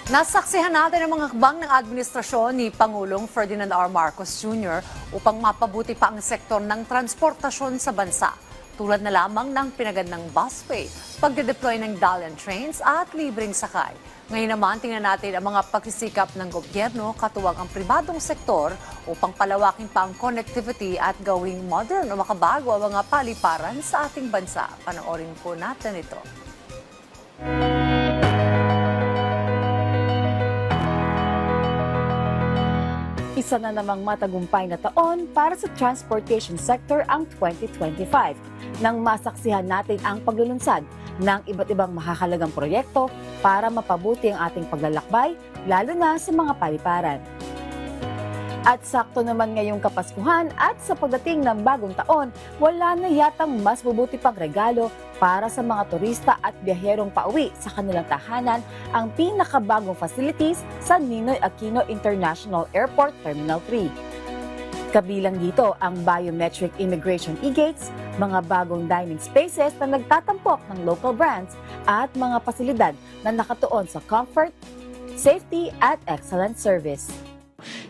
Nasaksihan natin ang mga hakbang ng administrasyon ni Pangulong Ferdinand R. Marcos Jr. upang mapabuti pa ang sektor ng transportasyon sa bansa. Tulad na lamang ng pinagandang busway, pagde-deploy ng Dalian trains at libreng sakay. Ngayon naman, tingnan natin ang mga pagsisikap ng gobyerno katuwang ang pribadong sektor upang palawakin pa ang connectivity at gawing modern o makabago ang mga paliparan sa ating bansa. Panoorin po natin ito. Isa na namang matagumpay na taon para sa transportation sector ang 2025 nang masaksihan natin ang paglulunsad ng iba't ibang mahahalagang proyekto para mapabuti ang ating paglalakbay, lalo na sa mga paliparan. At sakto naman ngayong Kapaskuhan at sa pagdating ng bagong taon, wala na yatang mas mabuti pang regalo para sa mga turista at biyaherong pauwi sa kanilang tahanan ang pinakabagong facilities sa Ninoy Aquino International Airport Terminal 3. Kabilang dito ang biometric immigration e-gates, mga bagong dining spaces na nagtatampok ng local brands at mga pasilidad na nakatuon sa comfort, safety at excellent service.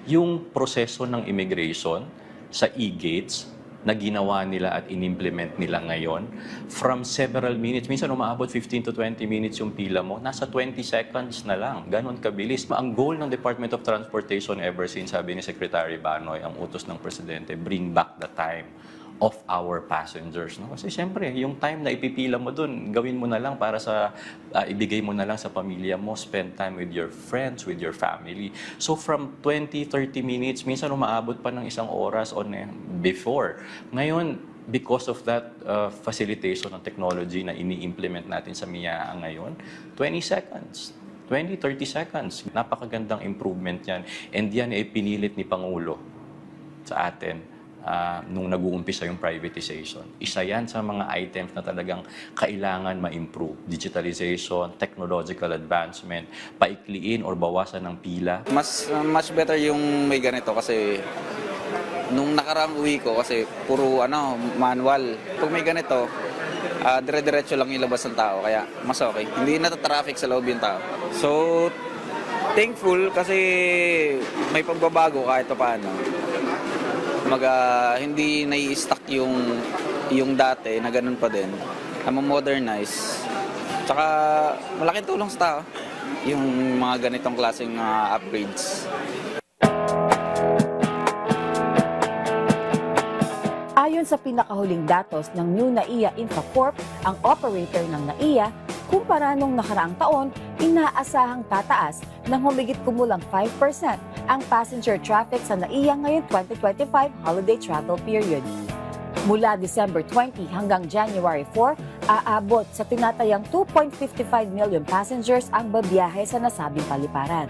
Yung proseso ng immigration sa e-gates na ginawa nila at inimplement nila ngayon, from several minutes, minsan umaabot 15 to 20 minutes yung pila mo, nasa 20 seconds na lang. Ganon kabilis. Ang goal ng Department of Transportation ever since, sabi ni Secretary Banoy, ang utos ng Presidente, bring back the time of our passengers. No? Kasi siyempre, yung time na ipipila mo dun, gawin mo na lang para sa, ibigay mo na lang sa pamilya mo, spend time with your friends, with your family. So from 20, 30 minutes, minsan umaabot pa ng isang oras on before. Ngayon, because of that facilitation ng technology na ini-implement natin sa MIAA ngayon, 20 seconds. 20-30 seconds. Napakagandang improvement yan. And yan ay pinilit ni Pangulo sa atin nung nag-uumpisa yung privatization. Isa yan sa mga items na talagang kailangan ma-improve. Digitalization, technological advancement, paikliin or bawasan ng pila. Much better yung may ganito kasi nung nakaraang uwi ko kasi puro manual. Pag may ganito, dire-diretso lang ilabas ng tao kaya mas okay. Hindi nata-traffic sa loob yung tao. So, thankful kasi may pagbabago kahit paano. Hindi nai-stuck yung dati na ganun pa din. Modernize. Tsaka malaking tulong sa tao yung mga ganitong klaseng upgrades. Ayon sa pinakahuling datos ng New NAIA Infocorp, ang operator ng NAIA, kumpara nung nakaraang taon, inaasahang tataas ng humigit kumulang 5% ang passenger traffic sa NAIA ngayong 2025 holiday travel period. Mula December 20 hanggang January 4, aabot sa tinatayang 2.55 million passengers ang babiyahe sa nasabing paliparan.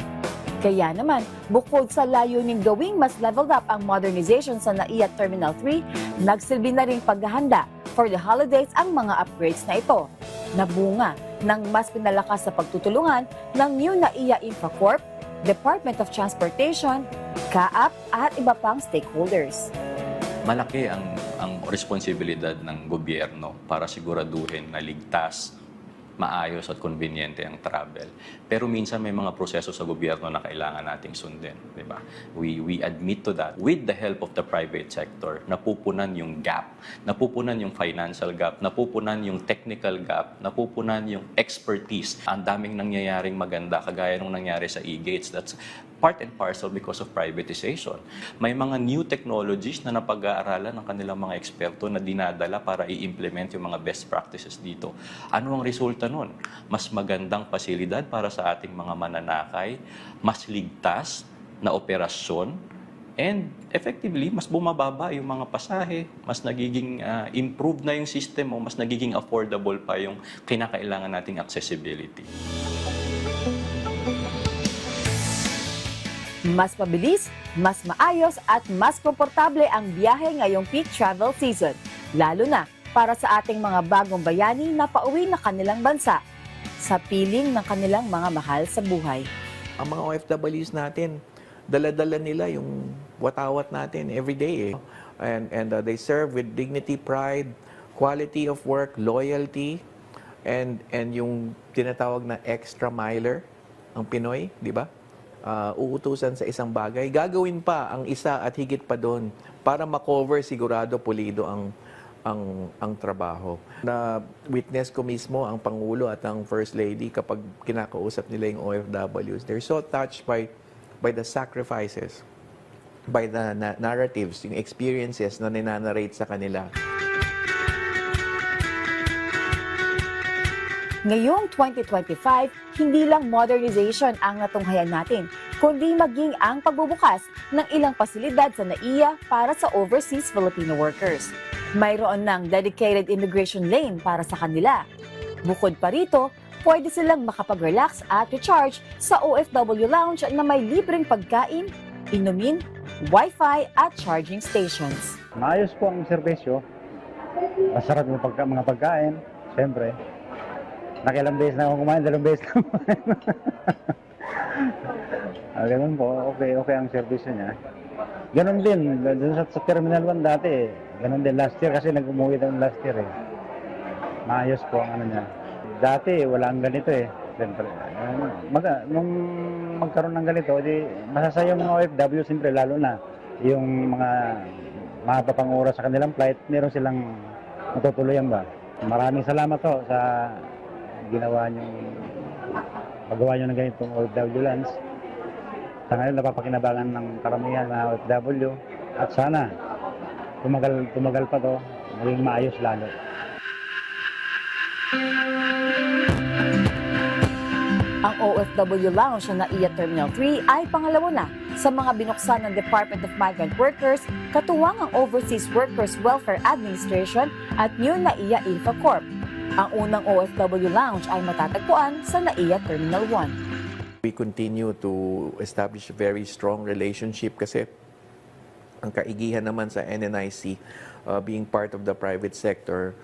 Kaya naman, bukod sa layuning gawing mas leveled up ang modernization sa NAIA Terminal 3, nagsilbi na ring paghahanda for the holidays ang mga upgrades na ito, na bunga ng mas pinalakas sa pagtutulungan ng New NAIA Infocorp, Department of Transportation, CAAP at iba pang stakeholders. Malaki ang responsibilidad ng gobyerno para siguraduhin na ligtas, maayos at konbinyente ang travel. Pero minsan may mga proseso sa gobyerno na kailangan nating sundin, di ba? We admit to that. With the help of the private sector, napupunan yung gap, napupunan yung financial gap, napupunan yung technical gap, napupunan yung expertise. Ang daming nangyayaring maganda, kagaya nung nangyari sa e-gates. That's part and parcel because of privatization. May mga new technologies na napag-aaralan ng kanilang mga eksperto na dinadala para i-implement yung mga best practices dito. Ano ang resulta nun? Mas magandang pasilidad para sa ating mga mananakay, mas ligtas na operasyon, and effectively, mas bumababa yung mga pasahe, mas nagiging improved na yung system o mas nagiging affordable pa yung kinakailangan nating accessibility. Mas mabilis, mas maayos at mas komportable ang biyahe ngayong peak travel season, lalo na para sa ating mga bagong bayani na pauwi na kanilang bansa sa piling ng kanilang mga mahal sa buhay. Ang mga OFWs natin, dala-dala nila yung watawat natin every day. And they serve with dignity, pride, quality of work, loyalty, and yung tinatawag na extra miler. ang Pinoy, di ba? Uutusan sa isang bagay, gagawin pa ang isa at higit pa doon para makover sigurado pulido ang trabaho. Na witness ko mismo ang Pangulo at ang First Lady kapag kinakausap nila yung OFWs. They're so touched by the sacrifices, by the narratives, yung experiences na ninanarrate sa kanila. Ngayong 2025, hindi lang modernization ang natunghayan natin, kundi maging ang pagbubukas ng ilang pasilidad sa NAIA para sa overseas Filipino workers. Mayroon ng dedicated immigration lane para sa kanila. Bukod pa rito, pwede silang makapag-relax at recharge sa OFW Lounge na may libreng pagkain, inumin, wifi at charging stations. Maayos po ang serbisyo. Masarap yung mga pagkain, siyempre. Nakilang beses na ako kumain, 2 beses na kumain. Ganun po, okay ang serbisyo niya. Ganun din, dun sa Terminal 1 dati, ganun din last year kasi nag-umuwi daw last year eh. Maayos po ang ano niya. Dati, walang ganito eh. Siyempre, nung magkaroon ng ganito, di, masasaya yung mga OFW, siyempre, lalo na yung mga mahaba oras sa kanilang flight, meron silang matutuluyan ba. Maraming salamat to sa magawa nyo ng ganitong OFW Lands. Sa ngayon, napapakinabangan ng karamihan ng OFW at sana tumagal pa to, maging maayos lalo. Ang OFW Lounge na NAIA Terminal 3 ay pangalawa na sa mga binuksan ng Department of Migrant Workers, katuwang ang Overseas Workers Welfare Administration at New NAIA Infra Corp. Ang unang OFW Lounge ay matatagpuan sa NAIA Terminal 1. We continue to establish a very strong relationship kasi ang kaigihan naman sa NNIC, being part of the private sector,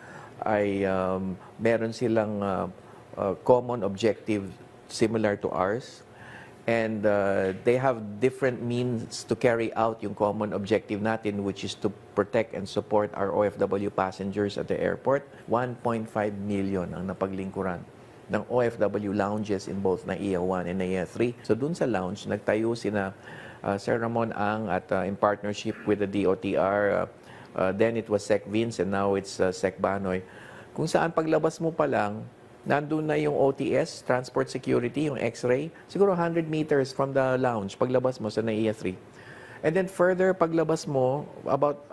ay meron silang common objective similar to ours. And they have different means to carry out yung common objective natin, which is to protect and support our OFW passengers at the airport. 1.5 million ang napaglingkuran ng OFW lounges in both NAIA 1 and NAIA 3. So dun sa lounge, nagtayo sina Sir Ramon Ang at in partnership with the DOTR, then it was Sec Vince and now it's Sec Banoy, kung saan paglabas mo pa lang, nandun na yung OTS, Transport Security, yung X-ray, siguro 100 meters from the lounge, paglabas mo sa NAIA 3. And then further, paglabas mo, about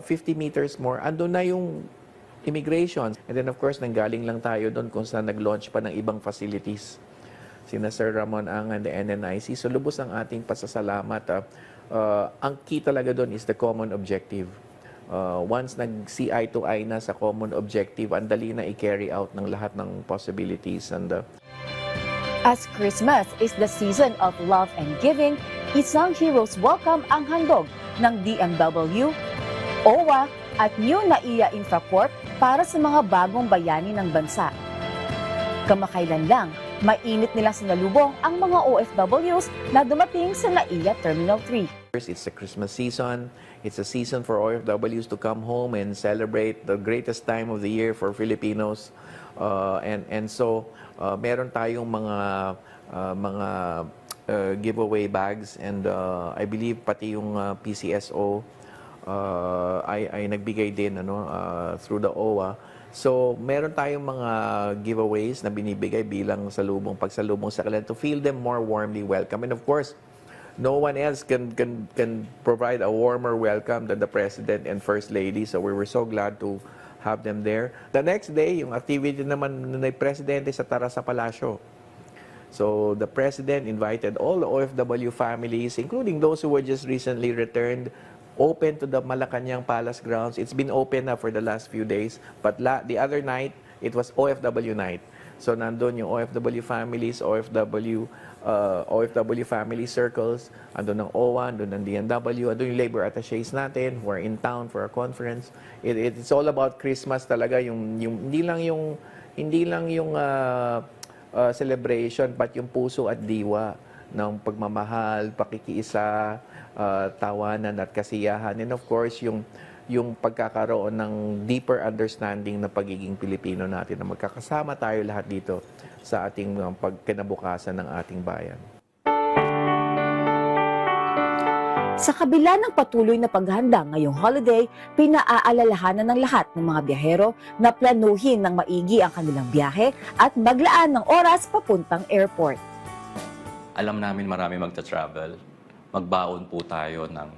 50 meters more, andun na yung immigration. And then of course, nanggaling lang tayo doon kung saan nag-launch pa ng ibang facilities. Sina Sir Ramon Ang and the NNIC. So lubos ang ating pasasalamat. Ang key talaga doon is the common objective. Once nag-see eye to eye na sa common objective, ang dali na i-carry out ng lahat ng possibilities. And As Christmas is the season of love and giving, isang hero's welcome ang handog ng DMW, OWA at New NAIA Infra Corp para sa mga bagong bayani ng bansa. Kamakailan lang, mainit nila sinalubong ang mga OFWs na dumating sa NAIA Terminal 3. it's the Christmas season. It's a season for OFWs to come home and celebrate the greatest time of the year for Filipinos. So meron tayong mga giveaway bags, and I believe pati yung PCSO ay nagbigay din through the OWA. So meron tayong mga giveaways na binibigay bilang pagsalubong sa kanila to feel them more warmly welcome. And of course, no one else can provide a warmer welcome than the President and First Lady. So we were so glad to have them there. The next day, yung activity naman ng Presidente sa Tarasa Palacio. So the President invited all the OFW families, including those who were just recently returned, open to the Malacanang Palace grounds. It's been open na for the last few days. But the other night, it was OFW night. So nandun yung OFW families, OFW family circles, andun ng OWA, andun ng DMW, andun yung labor attaches natin who are in town for a conference. It's all about Christmas talaga, hindi lang yung celebration, but yung puso at diwa ng pagmamahal, pakikiisa, tawanan at kasiyahan. And of course, yung pagkakaroon ng deeper understanding na pagiging Pilipino natin, na magkakasama tayo lahat dito sa ating pagkinabukasan ng ating bayan. Sa kabila ng patuloy na paghahanda ngayong holiday, pinaaalalahanan ng lahat ng mga biyahero na planuhin ng maigi ang kanilang biyahe at maglaan ng oras papuntang airport. Alam namin marami magta-travel. Magbaon po tayo ng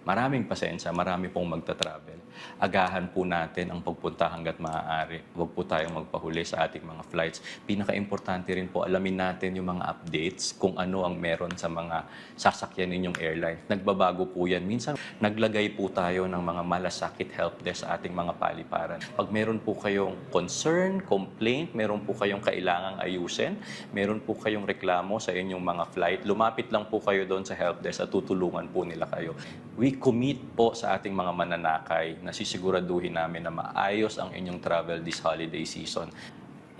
maraming pasensya, marami pong magta-travel. Agahan po natin ang pagpunta hanggat maaari. Huwag po tayong magpahuli sa ating mga flights. Pinaka-importante rin po, alamin natin yung mga updates kung ano ang meron sa mga sasakyan ninyong airline. Nagbabago po yan. Minsan, naglagay po tayo ng mga malasakit help desk sa ating mga paliparan. Pag meron po kayong concern, complaint, meron po kayong kailangang ayusin, meron po kayong reklamo sa inyong mga flight, lumapit lang po kayo doon sa help desk at tutulungan po nila kayo. We commit po sa ating mga mananakay na sisiguraduhin namin na maayos ang inyong travel this holiday season.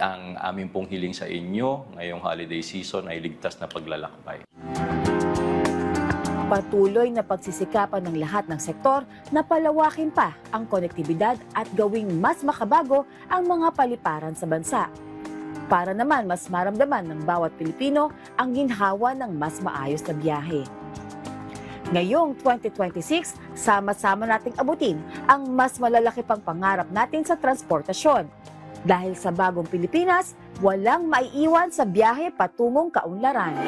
Ang amin pong hiling sa inyo ngayong holiday season ay ligtas na paglalakbay. Patuloy na pagsisikapan ng lahat ng sektor na palawakin pa ang konektibidad at gawing mas makabago ang mga paliparan sa bansa. Para naman mas maramdaman ng bawat Pilipino ang ginhawa ng mas maayos na biyahe. Ngayong 2026, sama-sama nating abutin ang mas malalaki pang pangarap natin sa transportasyon. Dahil sa bagong Pilipinas, walang maiiwan sa biyahe patungong kaunlaran.